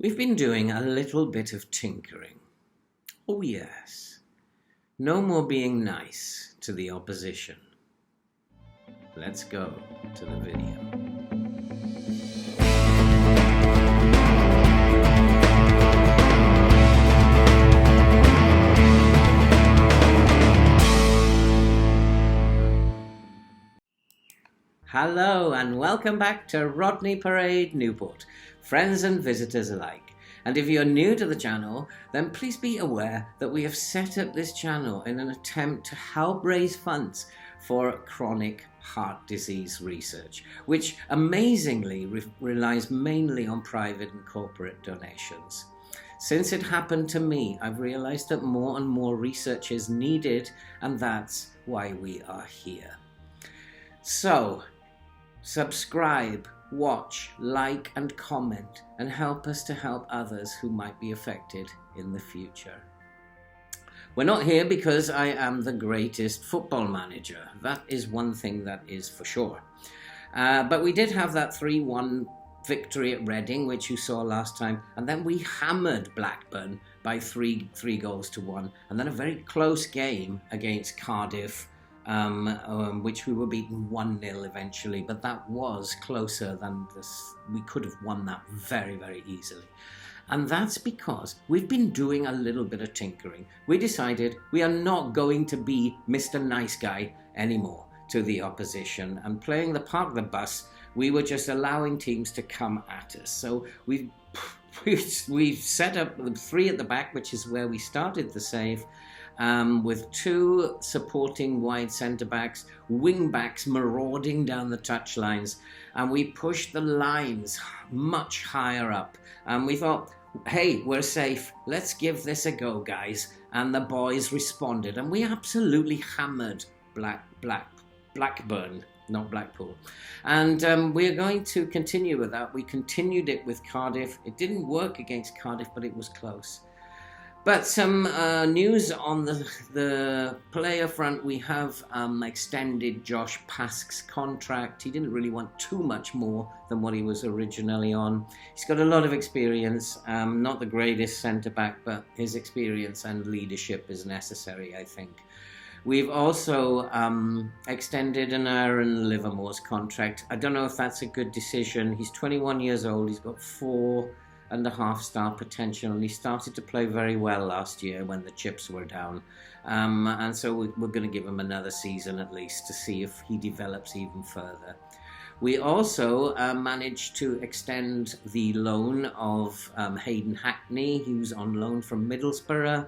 We've been doing a little bit of tinkering. Oh yes, no more being nice to the opposition. Let's go to the video. Hello and welcome back to Rodney Parade, Newport, friends and visitors alike. And if you're new to the channel, then please be aware that we have set up this channel in an attempt to help raise funds for chronic heart disease research, which amazingly relies mainly on private and corporate donations. Since it happened to me, I've realized that more and more research is needed, and that's why we are here. So, subscribe, watch, like and comment, and help us to help others who might be affected in the future. We're not here because I am the greatest football manager. That is one thing that is for sure. But we did have that 3-1 victory at Reading, which you saw last time, and then we hammered Blackburn by 3 goals to 1, and then a very close game against Cardiff, which we were beaten 1-0 eventually, but that was closer than this. We could have won that very, very easily. And that's because we've been doing a little bit of tinkering. We decided we are not going to be Mr. Nice Guy anymore to the opposition, and playing the park the bus, we were just allowing teams to come at us. So we've set up the 3 at the back, which is where we started the save, with 2 supporting wide centre-backs, wing-backs marauding down the touchlines, and we pushed the lines much higher up. And we thought, hey, we're safe, let's give this a go, guys. And the boys responded, and we absolutely hammered Blackburn, not Blackpool. And we're going to continue with that. We continued it with Cardiff. It didn't work against Cardiff, but it was close. But some news on the player front. We have extended Josh Pask's contract. He didn't really want too much more than what he was originally on. He's got a lot of experience, not the greatest centre-back, but his experience and leadership is necessary, I think. We've also extended an Aaron Livermore's contract. I don't know if that's a good decision. He's 21 years old. He's got 4.5-star potential, and he started to play very well last year when the chips were down. And so we're going to give him another season at least to see if he develops even further. We also managed to extend the loan of Hayden Hackney, who's on loan from Middlesbrough.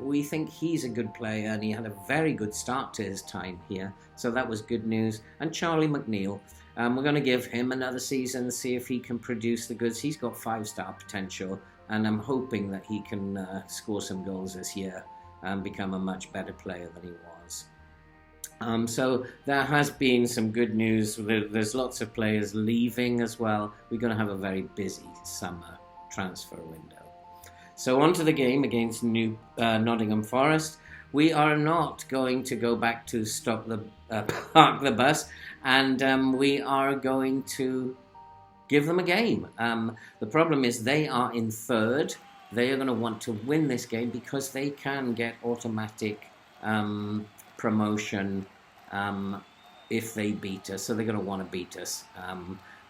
We think he's a good player, and he had a very good start to his time here, so that was good news. And Charlie McNeil, we're going to give him another season, see if he can produce the goods. He's got 5-star potential, and I'm hoping that he can score some goals this year and become a much better player than he was. So there has been some good news. There's lots of players leaving as well. We're going to have a very busy summer transfer window. So on to the game against Nottingham Forest. We are not going to go back to park the bus, and we are going to give them a game. The problem is they are in 3rd. They are going to want to win this game because they can get automatic promotion if they beat us. So they're going to want to beat us.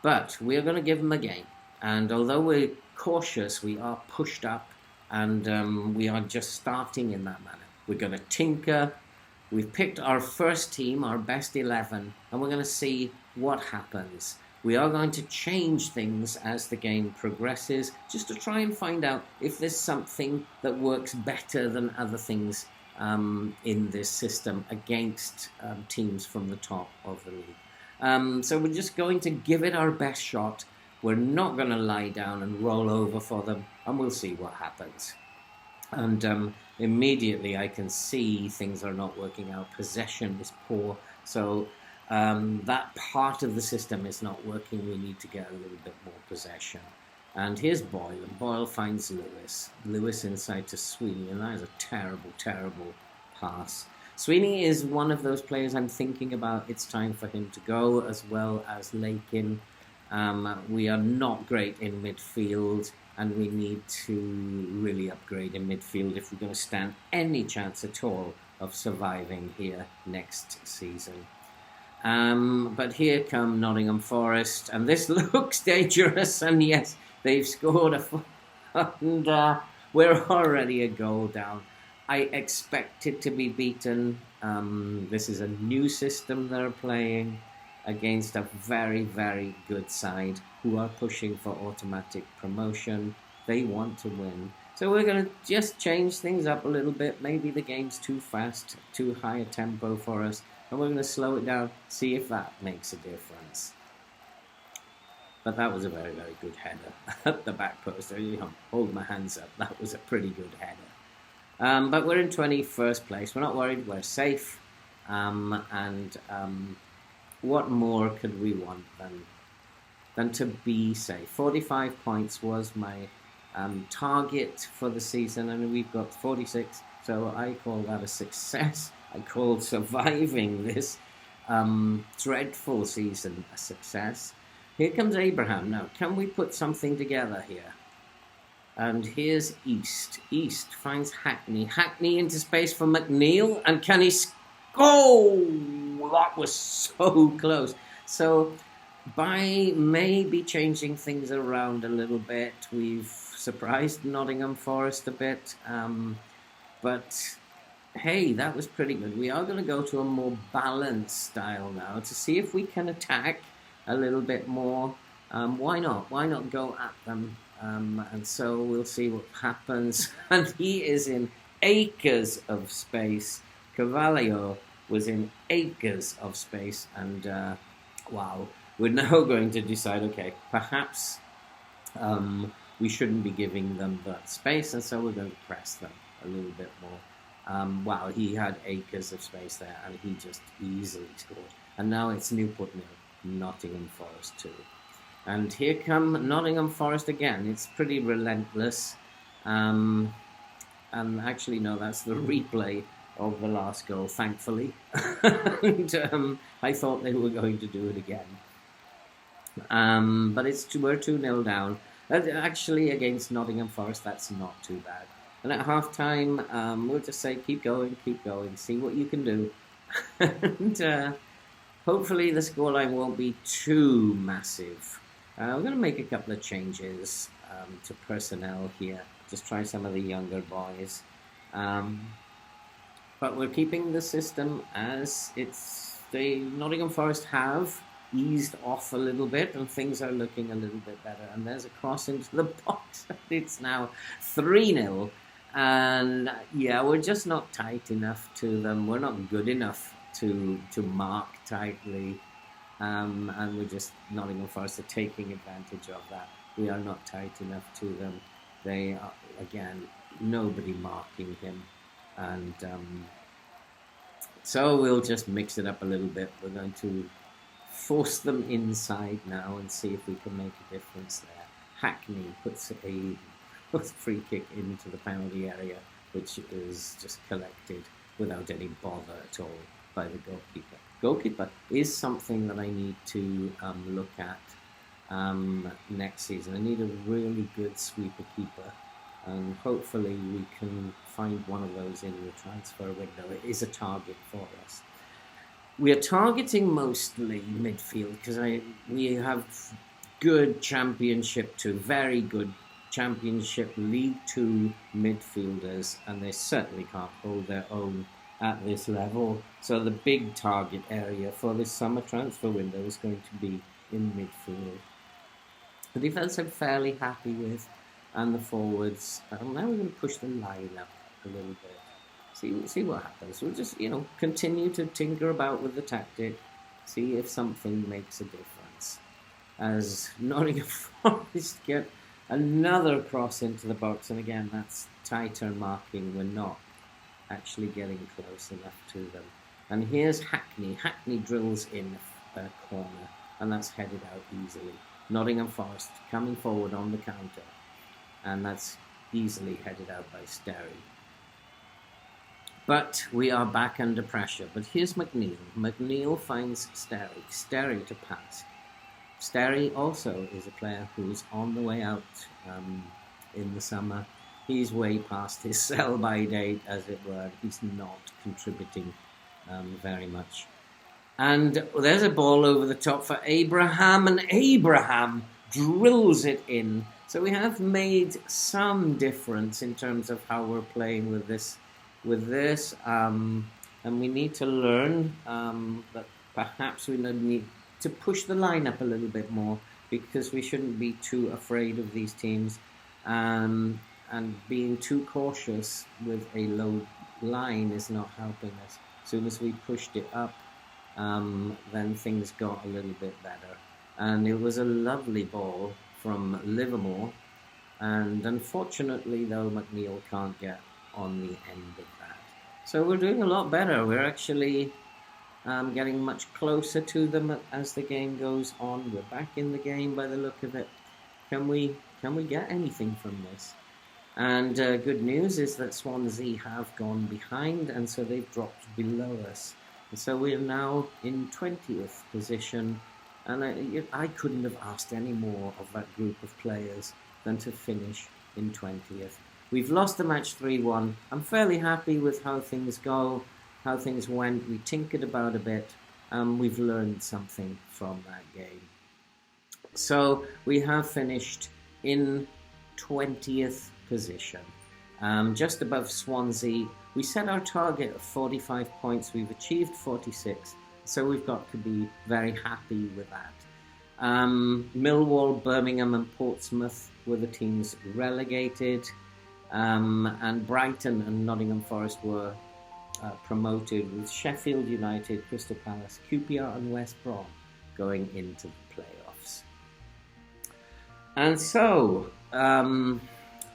But we are going to give them a game. And although we're cautious, we are pushed up, and we are just starting in that manner. We're going to tinker. We've picked our first team, our best 11, and we're going to see what happens. We are going to change things as the game progresses, just to try and find out if there's something that works better than other things in this system against teams from the top of the league. So we're just going to give it our best shot. We're not going to lie down and roll over for them, and we'll see what happens. And immediately I can see things are not working out. Possession is poor, so that part of the system is not working. We need to get a little bit more possession. And here's Boyle, and Boyle finds Lewis. Lewis inside to Sweeney, and that is a terrible, terrible pass. Sweeney is one of those players I'm thinking about. It's time for him to go, as well as Lakin. We are not great in midfield. and we need to really upgrade in midfield if we're going to stand any chance at all of surviving here next season. But here come Nottingham Forest, and this looks dangerous, and yes, they've scored and we're already a goal down. I expect it to be beaten. This is a new system they're playing against a very, very good side who are pushing for automatic promotion. They want to win. So we're going to just change things up a little bit. Maybe the game's too fast, too high a tempo for us, and we're going to slow it down, see if that makes a difference. But that was a very, very good header at the back post. I hold my hands up. That was a pretty good header. But we're in 21st place. We're not worried. We're safe. What more could we want than to be safe? 45 points was my target for the season, and we've got 46. So I call that a success. I call surviving this dreadful season a success. Here comes Abraham. Now, can we put something together here? And here's East. East finds Hackney. Hackney into space for McNeil. And can he that was so close. So by maybe changing things around a little bit, we've surprised Nottingham Forest a bit. But hey, that was pretty good. We are going to go to a more balanced style now to see if we can attack a little bit more. Why not? Why not go at them? And so we'll see what happens. And he is in acres of space. Carvalho was in acres of space. And wow, we're now going to decide, okay, perhaps we shouldn't be giving them that space. And so we're going to press them a little bit more. Wow, he had acres of space there, and he just easily scored. And now it's Newport 0, Nottingham Forest 2. And here come Nottingham Forest again. It's pretty relentless. And actually, no, that's the replay of the last goal, thankfully. And I thought they were going to do it again. But we're 2-0 down. Actually, against Nottingham Forest, that's not too bad. And at half-time, we'll just say, keep going, see what you can do. And hopefully the scoreline won't be too massive. I'm going to make a couple of changes to personnel here. Just try some of the younger boys. But we're keeping the system as it's. The Nottingham Forest have eased off a little bit, and things are looking a little bit better. And there's a cross into the box. It's now 3-0. And yeah, we're just not tight enough to them. We're not good enough to mark tightly. And we're just, Nottingham Forest are taking advantage of that. We are not tight enough to them. They are, again, nobody marking him. And so we'll just mix it up a little bit. We're going to force them inside now and see if we can make a difference there. Hackney puts a free kick into the penalty area, which is just collected without any bother at all by the goalkeeper. Goalkeeper is something that I need to look at next season. I need a really good sweeper keeper, and hopefully we can find one of those in the transfer window. It is a target for us. We are targeting mostly midfield because we have good Championship 2, very good Championship League 2 midfielders, and they certainly can't hold their own at this level. So the big target area for this summer transfer window is going to be in midfield. The defence I'm fairly happy with, and the forwards. Now we're going to push the line up a little bit. See what happens. We'll just, continue to tinker about with the tactic, see if something makes a difference. As Nottingham Forest get another cross into the box, and again, that's tighter marking. We're not actually getting close enough to them. And here's Hackney. Hackney drills in a corner, and that's headed out easily. Nottingham Forest coming forward on the counter, and that's easily headed out by Sterry. But we are back under pressure. But here's McNeil. McNeil finds Sterry. Sterry to pass. Sterry also is a player who's on the way out. in the summer. He's way past his sell-by date, as it were. He's not contributing very much. And there's a ball over the top for Abraham, and Abraham drills it in. So we have made some difference in terms of how we're playing with this. And we need to learn that perhaps we need to push the line up a little bit more, because we shouldn't be too afraid of these teams. And being too cautious with a low line is not helping us. As soon as we pushed it up, then things got a little bit better. And it was a lovely ball from Livermore. And unfortunately, though, McNeil can't get on the end of that. So we're doing a lot better. We're actually getting much closer to them as the game goes on. We're back in the game by the look of it. Can we get anything from this? And good news is that Swansea have gone behind, and so they've dropped below us. And so we're now in 20th position, and I couldn't have asked any more of that group of players than to finish in 20th. We've lost the match 3-1. I'm fairly happy with how things go, how things went. We tinkered about a bit. We've learned something from that game. So we have finished in 20th position, just above Swansea. We set our target of 45 points. We've achieved 46, so we've got to be very happy with that. Millwall, Birmingham and Portsmouth were the teams relegated, and Brighton and Nottingham Forest were promoted, with Sheffield United, Crystal Palace, QPR and West Brom going into the playoffs. And so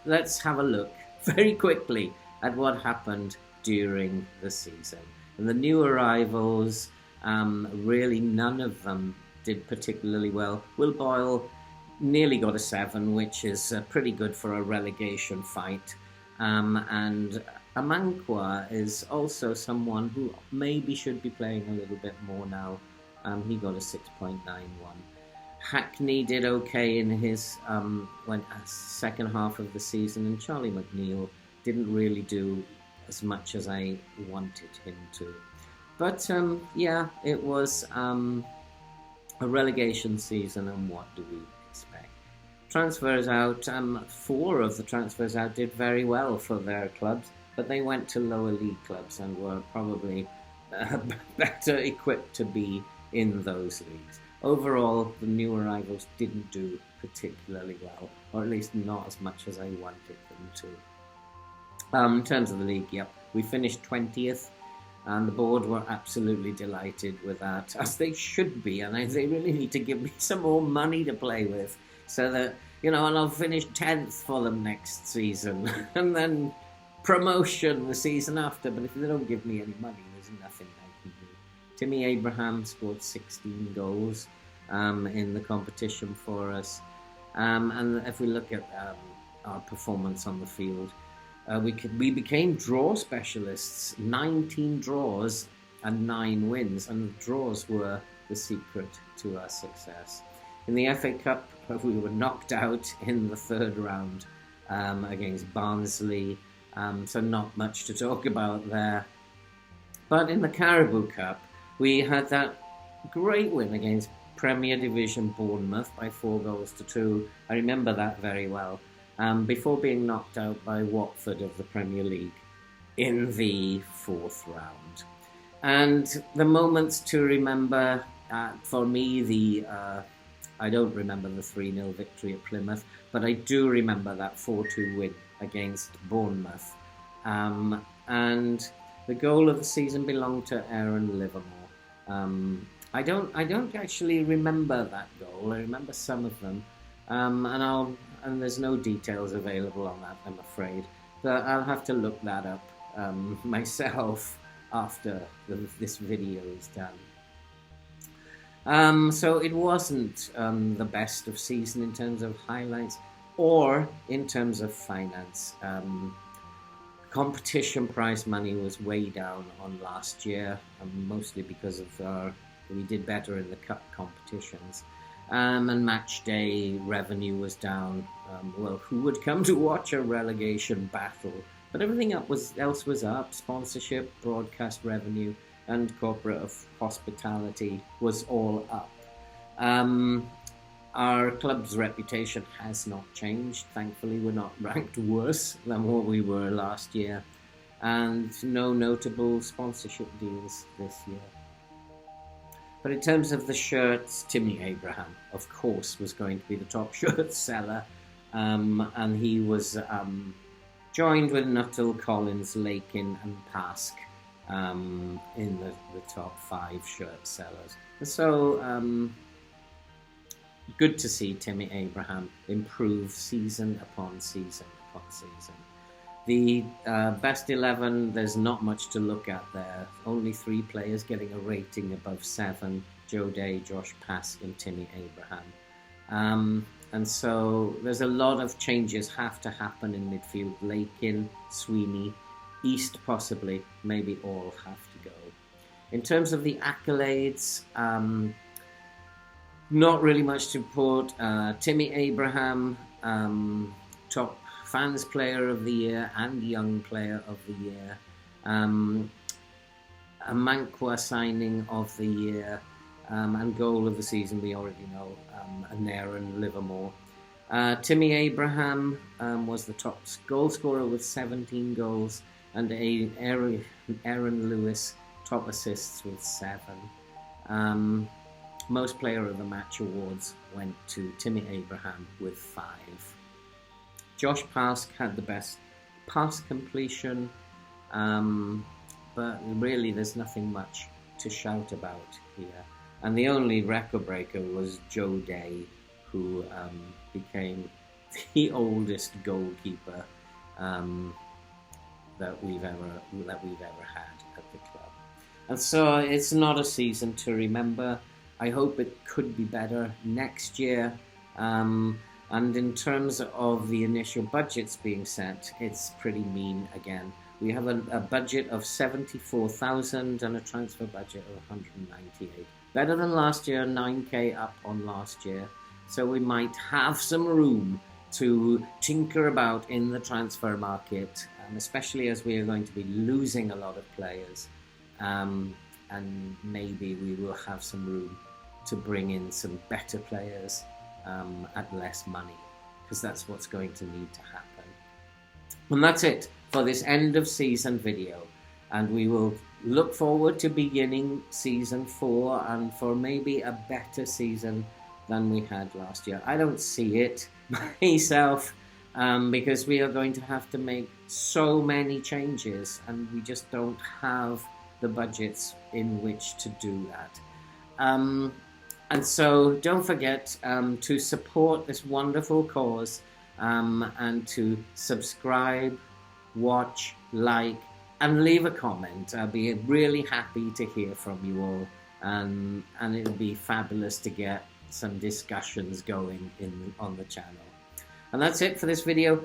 let's have a look very quickly at what happened during the season. And the new arrivals, really none of them did particularly well. Will Boyle nearly got a 7, which is pretty good for a relegation fight. And Amankwa is also someone who maybe should be playing a little bit more now. He got a 6.91. Hackney did okay in his second half of the season, and Charlie McNeil didn't really do as much as I wanted him to. But yeah, it was a relegation season, and what do we expect? Transfers out, 4 of the transfers out did very well for their clubs, but they went to lower league clubs and were probably better equipped to be in those leagues. Overall, the new arrivals didn't do particularly well, or at least not as much as I wanted them to. In terms of the league, yep, we finished 20th, and the board were absolutely delighted with that, as they should be, and they really need to give me some more money to play with, so that, and I'll finish 10th for them next season, and then promotion the season after. But if they don't give me any money, there's nothing I can do. Timmy Abraham scored 16 goals in the competition for us. And if we look at our performance on the field, we became draw specialists. 19 draws and 9 wins, and the draws were the secret to our success. In the FA Cup, we were knocked out in the 3rd round against Barnsley, so not much to talk about there. But in the Caribou Cup, we had that great win against Premier Division Bournemouth by 4-2. I remember that very well. Before being knocked out by Watford of the Premier League in the 4th round. And the moments to remember, for me, I don't remember the 3-0 victory at Plymouth, but I do remember that 4-2 win against Bournemouth. And the goal of the season belonged to Aaron Livermore. I don't actually remember that goal. I remember some of them, and there's no details available on that, I'm afraid. But I'll have to look that up myself after this video is done. So it wasn't the best of season in terms of highlights or in terms of finance. Competition prize money was way down on last year, mostly because of we did better in the cup competitions. And match day revenue was down. Well, who would come to watch a relegation battle? But everything else was up. Sponsorship, broadcast revenue, and corporate hospitality was all up. Our club's reputation has not changed. Thankfully, we're not ranked worse than what we were last year. And no notable sponsorship deals this year. But in terms of the shirts, Timmy Abraham, of course, was going to be the top shirt seller. And he was joined with Nuttall, Collins, Lakin and Pask in the top 5 shirt sellers. And so good to see Timmy Abraham improve season upon season upon season. The best 11, there's not much to look at there. Only 3 players getting a rating above 7. Joe Day, Josh Pask and Timmy Abraham. And so there's a lot of changes have to happen in midfield. Lakin, Sweeney, East possibly, maybe all have to go. In terms of the accolades, not really much to report. Timmy Abraham, top Fans Player of the Year and Young Player of the Year. A Mankwa signing of the year. And goal of the season, we already know, Aaron Livermore. Timmy Abraham was the top goal scorer with 17 goals, and Aaron Lewis top assists with 7. Most Player of the Match awards went to Timmy Abraham with 5. Josh Pask had the best pass completion, but really there's nothing much to shout about here. And the only record breaker was Joe Day, who became the oldest goalkeeper that we've ever had at the club. And so it's not a season to remember. I hope it could be better next year. And in terms of the initial budgets being set, it's pretty mean again. We have a budget of 74,000 and a transfer budget of 198. Better than last year, 9k up on last year. So we might have some room to tinker about in the transfer market, especially as we are going to be losing a lot of players. And maybe we will have some room to bring in some better players at less money, because that's what's going to need to happen. And that's it for this end of season video. And we will look forward to beginning season 4 and for maybe a better season than we had last year. I don't see it myself because we are going to have to make so many changes and we just don't have the budgets in which to do that. And so don't forget to support this wonderful cause and to subscribe, watch, like, and leave a comment. I'll be really happy to hear from you all, and it'll be fabulous to get some discussions going on the channel. And that's it for this video.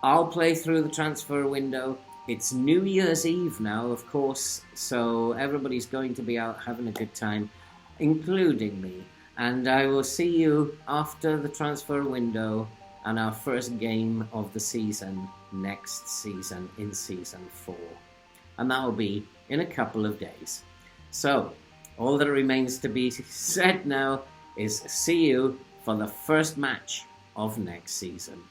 I'll play through the transfer window. It's New Year's Eve now, of course, so everybody's going to be out having a good time, including me. And I will see you after the transfer window and our first game of the season next season in season 4. And that will be in a couple of days. So, all that remains to be said now is see you for the first match of next season.